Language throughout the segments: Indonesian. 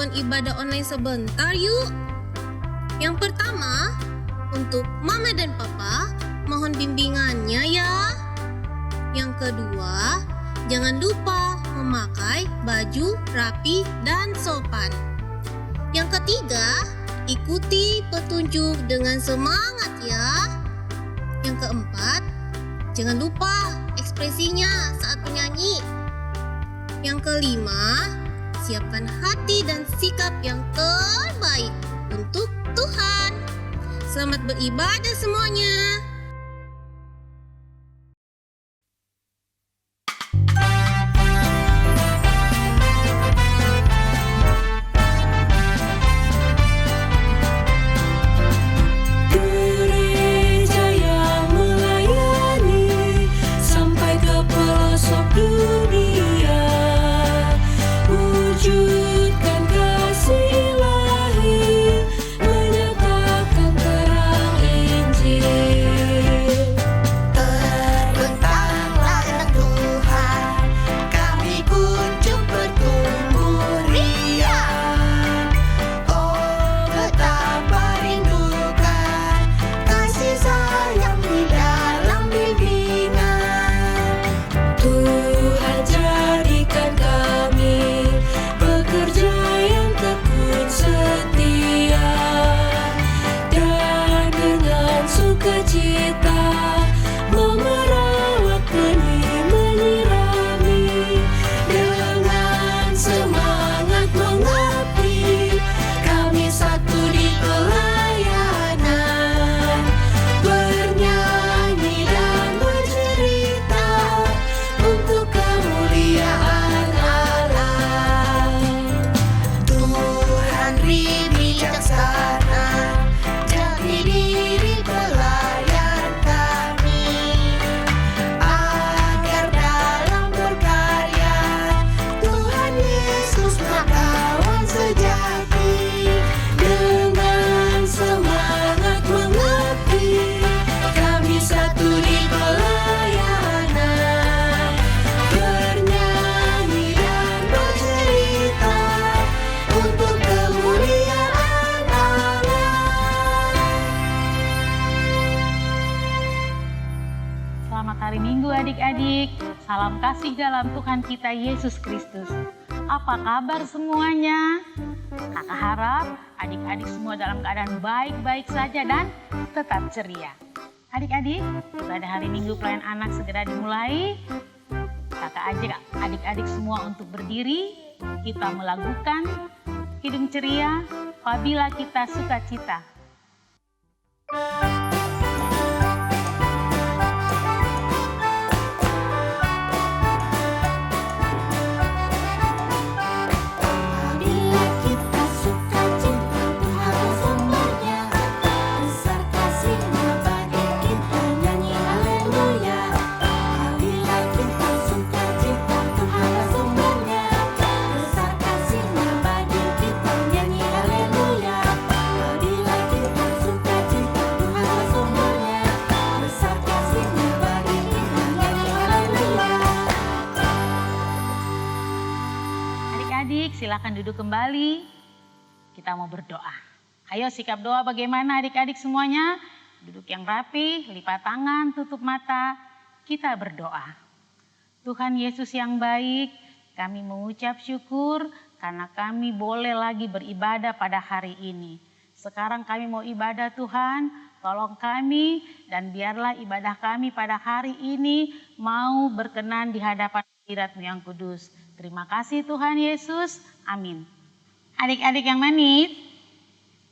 panduan ibadah online sebentar yuk. Yang pertama, untuk Mama dan Papa, mohon bimbingannya ya. Yang kedua, jangan lupa memakai baju rapi dan sopan. Yang ketiga, ikuti petunjuk dengan semangat ya. Yang keempat, jangan lupa ekspresinya saat menyanyi. Yang kelima, siapkan hati dan sikap yang terbaik untuk Tuhan. Selamat beribadah semuanya. Selamat hari Minggu adik-adik. Salam kasih dalam Tuhan kita Yesus Kristus. Apa kabar semuanya? Kakak harap adik-adik semua dalam keadaan baik-baik saja dan tetap ceria. Adik-adik, pada hari Minggu pelayan anak segera dimulai. Kakak ajak adik-adik semua untuk berdiri. Kita melakukan hidung ceria apabila kita sukacita. Silakan duduk kembali, kita mau berdoa. Ayo sikap doa bagaimana adik-adik semuanya? Duduk yang rapi, lipat tangan, tutup mata, kita berdoa. Tuhan Yesus yang baik, kami mengucap syukur karena kami boleh lagi beribadah pada hari ini. Sekarang kami mau ibadah Tuhan, tolong kami dan biarlah ibadah kami pada hari ini mau berkenan di hadapan hadirat-Mu yang kudus. Terima kasih Tuhan Yesus. Amin. Adik-adik yang manis,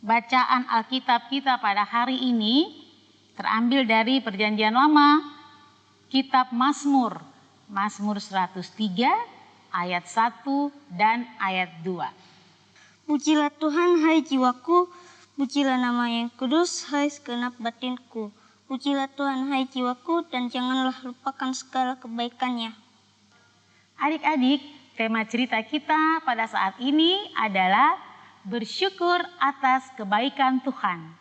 bacaan Alkitab kita pada hari ini terambil dari Perjanjian Lama, Kitab Mazmur, Mazmur 103 ayat 1 dan ayat 2. Pujilah Tuhan hai jiwaku, pujilah nama yang kudus hai segenap batinku. Pujilah Tuhan hai jiwaku dan janganlah lupakan segala kebaikannya. Adik-adik, tema cerita kita pada saat ini adalah bersyukur atas kebaikan Tuhan.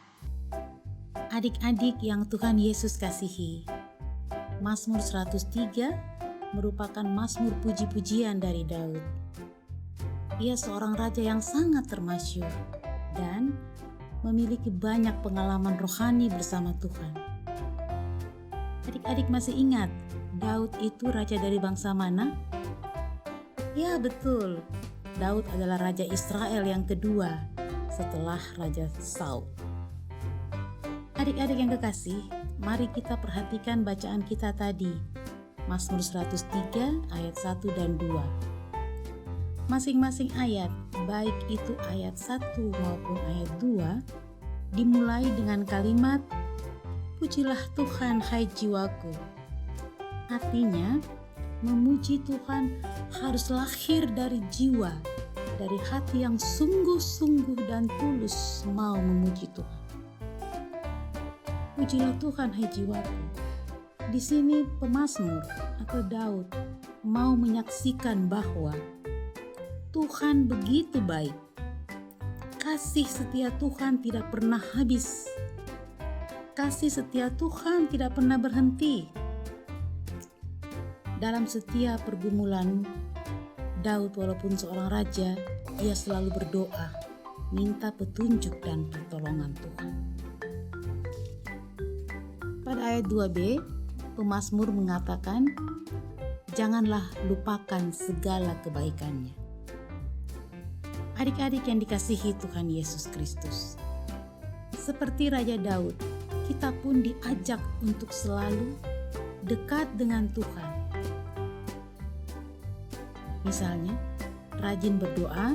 Adik-adik yang Tuhan Yesus kasihi, Mazmur 103 merupakan mazmur puji-pujian dari Daud. Ia seorang raja yang sangat termasyur dan memiliki banyak pengalaman rohani bersama Tuhan. Adik-adik masih ingat Daud itu raja dari bangsa mana? Ya betul, Daud adalah raja Israel yang kedua setelah Raja Saul. Adik-adik yang kekasih, mari kita perhatikan bacaan kita tadi, Mazmur 103 ayat 1 dan 2. Masing-masing ayat, baik itu ayat 1 maupun ayat 2, dimulai dengan kalimat, "Pujilah Tuhan, hai jiwaku." Artinya, memuji Tuhan harus lahir dari jiwa, dari hati yang sungguh-sungguh dan tulus mau memuji Tuhan. Pujilah Tuhan, hai jiwaku. Di sini pemazmur atau Daud mau menyaksikan bahwa Tuhan begitu baik. Kasih setia Tuhan tidak pernah habis. Kasih setia Tuhan tidak pernah berhenti. Dalam setiap pergumulan, Daud walaupun seorang raja, ia selalu berdoa, minta petunjuk dan pertolongan Tuhan. Pada ayat 2b, pemazmur mengatakan, "Janganlah lupakan segala kebaikannya." Adik-adik yang dikasihi Tuhan Yesus Kristus, seperti Raja Daud, kita pun diajak untuk selalu dekat dengan Tuhan. Misalnya, rajin berdoa,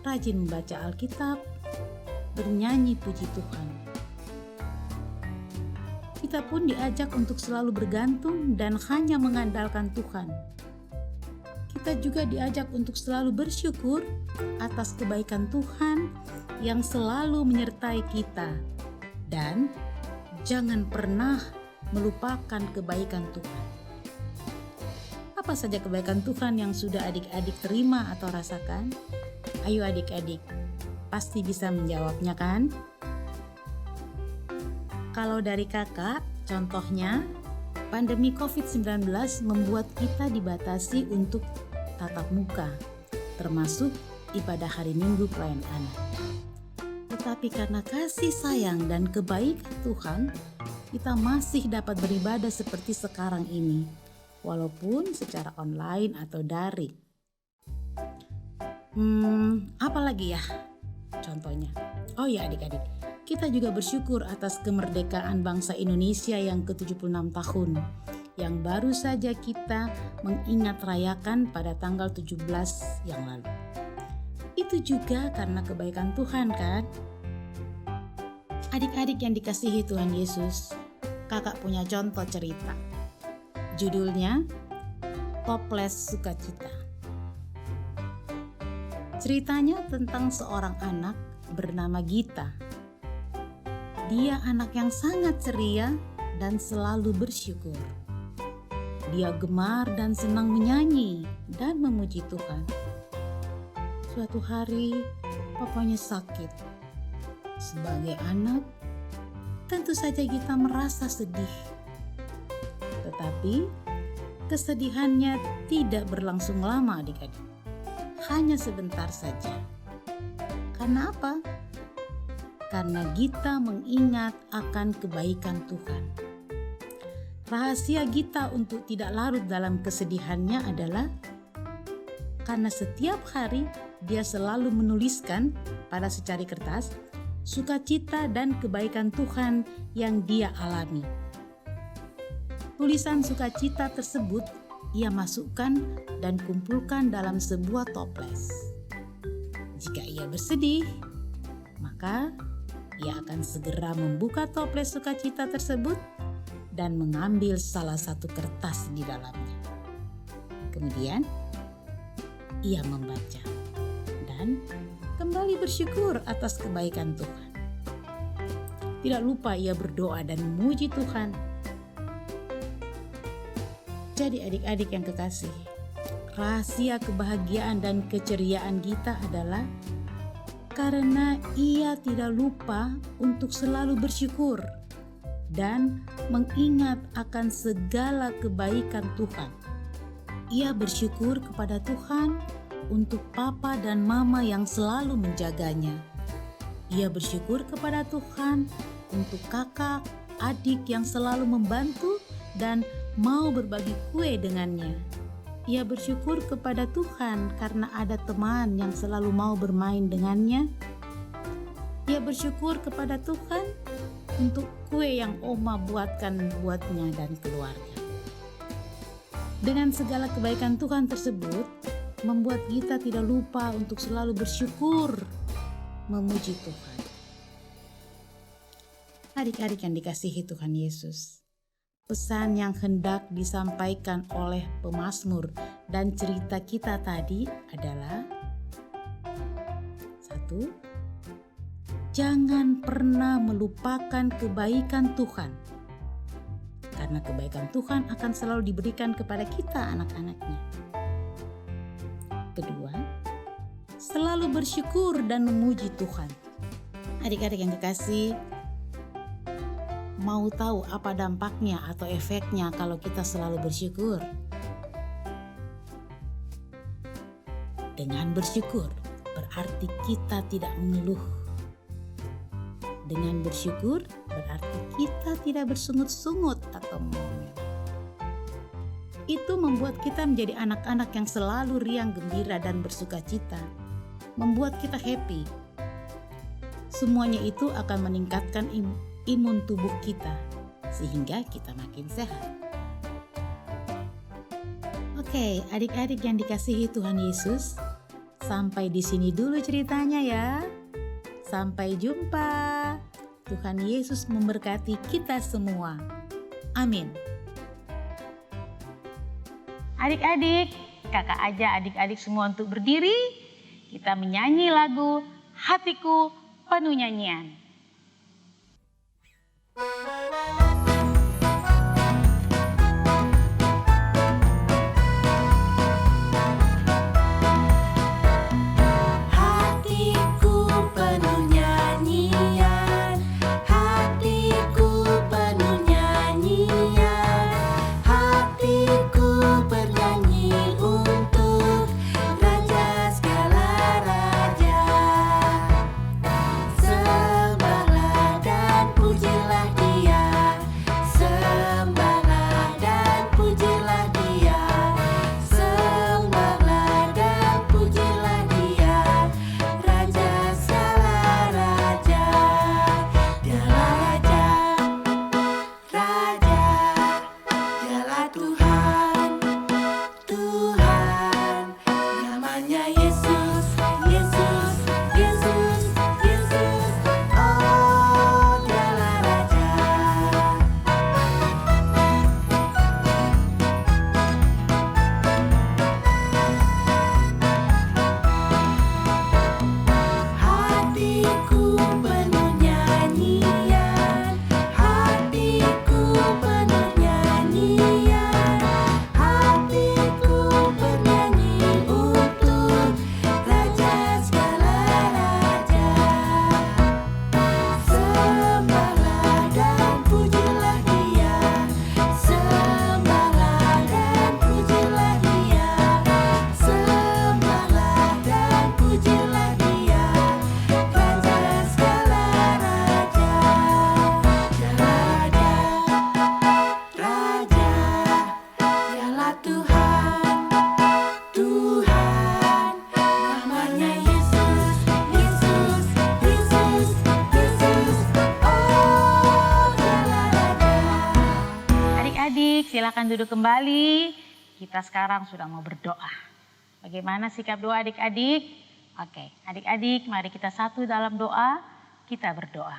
rajin membaca Alkitab, bernyanyi puji Tuhan. Kita pun diajak untuk selalu bergantung dan hanya mengandalkan Tuhan. Kita juga diajak untuk selalu bersyukur atas kebaikan Tuhan yang selalu menyertai kita. Dan jangan pernah melupakan kebaikan Tuhan. Apa saja kebaikan Tuhan yang sudah adik-adik terima atau rasakan? Ayo adik-adik, pasti bisa menjawabnya kan? Kalau dari kakak, contohnya pandemi COVID-19 membuat kita dibatasi untuk tatap muka, termasuk ibadah hari Minggu pelayan anak. Tetapi karena kasih sayang dan kebaikan Tuhan, kita masih dapat beribadah seperti sekarang ini, walaupun secara online atau daring. Apalagi ya contohnya? Oh ya adik-adik, kita juga bersyukur atas kemerdekaan bangsa Indonesia yang ke-76 tahun, yang baru saja kita mengingat rayakan pada tanggal 17 yang lalu. Itu juga karena kebaikan Tuhan kan? Adik-adik yang dikasihi Tuhan Yesus, kakak punya contoh cerita. Judulnya Toples Sukacita. Ceritanya tentang seorang anak bernama Gita. Dia anak yang sangat ceria dan selalu bersyukur. Dia gemar dan senang menyanyi dan memuji Tuhan. Suatu hari, papanya sakit. Sebagai anak, tentu saja Gita merasa sedih. Tetapi, kesedihannya tidak berlangsung lama adik-adik. Hanya sebentar saja. Karena apa? Karena Gita mengingat akan kebaikan Tuhan. Rahasia Gita untuk tidak larut dalam kesedihannya adalah karena setiap hari dia selalu menuliskan pada secari kertas sukacita dan kebaikan Tuhan yang dia alami. Tulisan sukacita tersebut ia masukkan dan kumpulkan dalam sebuah toples. Jika ia bersedih, maka ia akan segera membuka toples sukacita tersebut dan mengambil salah satu kertas di dalamnya. Kemudian, ia membaca dan kembali bersyukur atas kebaikan Tuhan. Tidak lupa ia berdoa dan memuji Tuhan. Jadi adik-adik yang kekasih, rahasia kebahagiaan dan keceriaan Gita adalah karena ia tidak lupa untuk selalu bersyukur dan mengingat akan segala kebaikan Tuhan. Ia bersyukur kepada Tuhan untuk papa dan mama yang selalu menjaganya. Ia bersyukur kepada Tuhan untuk kakak, adik yang selalu membantu dan mau berbagi kue dengannya. Ia bersyukur kepada Tuhan karena ada teman yang selalu mau bermain dengannya. Ia bersyukur kepada Tuhan untuk kue yang Oma buatkan buatnya dan keluarga. Dengan segala kebaikan Tuhan tersebut, membuat kita tidak lupa untuk selalu bersyukur, memuji Tuhan. Adik-adik yang dikasihi Tuhan Yesus, pesan yang hendak disampaikan oleh pemazmur dan cerita kita tadi adalah 1. Jangan pernah melupakan kebaikan Tuhan, karena kebaikan Tuhan akan selalu diberikan kepada kita anak-anaknya. 2. Selalu bersyukur dan memuji Tuhan. Adik-adik yang dikasih, mau tahu apa dampaknya atau efeknya kalau kita selalu bersyukur? Dengan bersyukur berarti kita tidak mengeluh. Dengan bersyukur berarti kita tidak bersungut-sungut atau ngomel. Itu membuat kita menjadi anak-anak yang selalu riang gembira dan bersuka cita. Membuat kita happy. Semuanya itu akan meningkatkan imun tubuh kita sehingga kita makin sehat. Oke, adik-adik yang dikasihi Tuhan Yesus, sampai di sini dulu ceritanya ya. Sampai jumpa. Tuhan Yesus memberkati kita semua. Amin. Adik-adik, kakak aja adik-adik semua untuk berdiri. Kita menyanyi lagu Hatiku Penuh Nyanyian. Silakan duduk kembali. Kita sekarang sudah mau berdoa. Bagaimana sikap doa adik-adik? Oke, adik-adik mari kita satu dalam doa. Kita berdoa.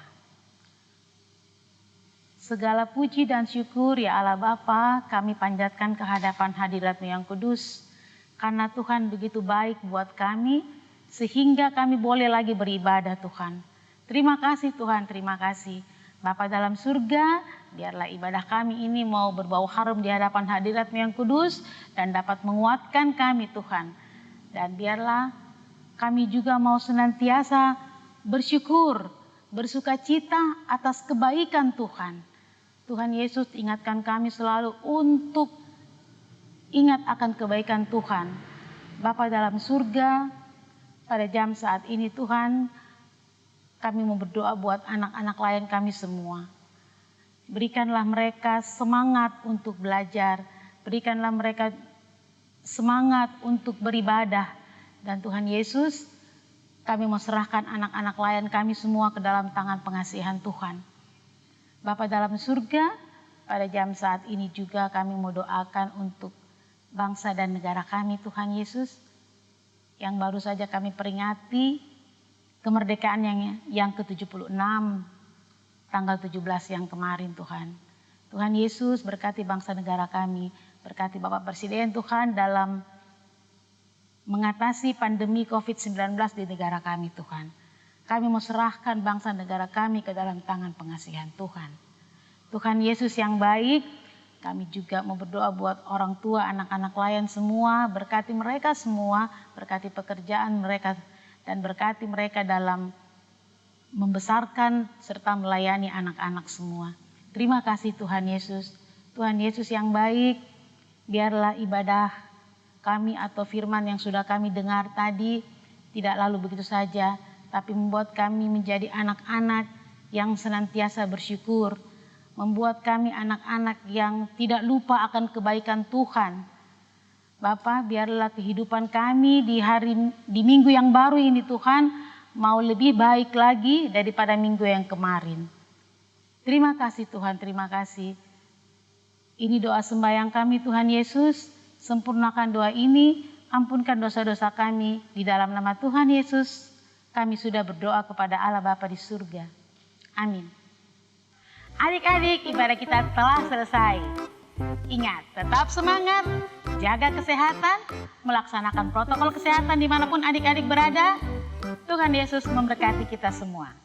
Segala puji dan syukur ya Allah Bapa, kami panjatkan kehadapan hadirat-Mu yang kudus. Karena Tuhan begitu baik buat kami, sehingga kami boleh lagi beribadah Tuhan. Terima kasih Tuhan, terima kasih. Bapa dalam surga, biarlah ibadah kami ini mau berbau harum di hadapan hadirat-Mu yang kudus dan dapat menguatkan kami Tuhan. Dan biarlah kami juga mau senantiasa bersyukur, bersuka cita atas kebaikan Tuhan. Tuhan Yesus ingatkan kami selalu untuk ingat akan kebaikan Tuhan. Bapa dalam surga, pada jam saat ini Tuhan, kami mau berdoa buat anak-anak layan kami semua. Berikanlah mereka semangat untuk belajar, berikanlah mereka semangat untuk beribadah. Dan Tuhan Yesus, kami mau serahkan anak-anak layan kami semua ke dalam tangan pengasihan Tuhan. Bapa dalam surga, pada jam saat ini juga kami mau doakan untuk bangsa dan negara kami Tuhan Yesus, yang baru saja kami peringati kemerdekaan yang ke-76, tanggal 17 yang kemarin Tuhan. Tuhan Yesus berkati bangsa negara kami, berkati Bapak Presiden Tuhan dalam mengatasi pandemi COVID-19 di negara kami Tuhan. Kami mau serahkan bangsa negara kami ke dalam tangan pengasihan Tuhan. Tuhan Yesus yang baik, kami juga mau berdoa buat orang tua, anak-anak layan semua, berkati mereka semua, berkati pekerjaan mereka, dan berkati mereka dalam membesarkan serta melayani anak-anak semua. Terima kasih Tuhan Yesus. Tuhan Yesus yang baik, biarlah ibadah kami atau firman yang sudah kami dengar tadi tidak lalu begitu saja, tapi membuat kami menjadi anak-anak yang senantiasa bersyukur, membuat kami anak-anak yang tidak lupa akan kebaikan Tuhan. Bapa, biarlah kehidupan kami di minggu yang baru ini Tuhan mau lebih baik lagi daripada minggu yang kemarin. Terima kasih Tuhan, terima kasih. Ini doa sembahyang kami Tuhan Yesus, sempurnakan doa ini, ampunkan dosa-dosa kami. Di dalam nama Tuhan Yesus, kami sudah berdoa kepada Allah Bapa di surga. Amin. Adik-adik, ibadah kita telah selesai. Ingat, tetap semangat, jaga kesehatan, melaksanakan protokol kesehatan dimanapun adik-adik berada. Tuhan Yesus memberkati kita semua.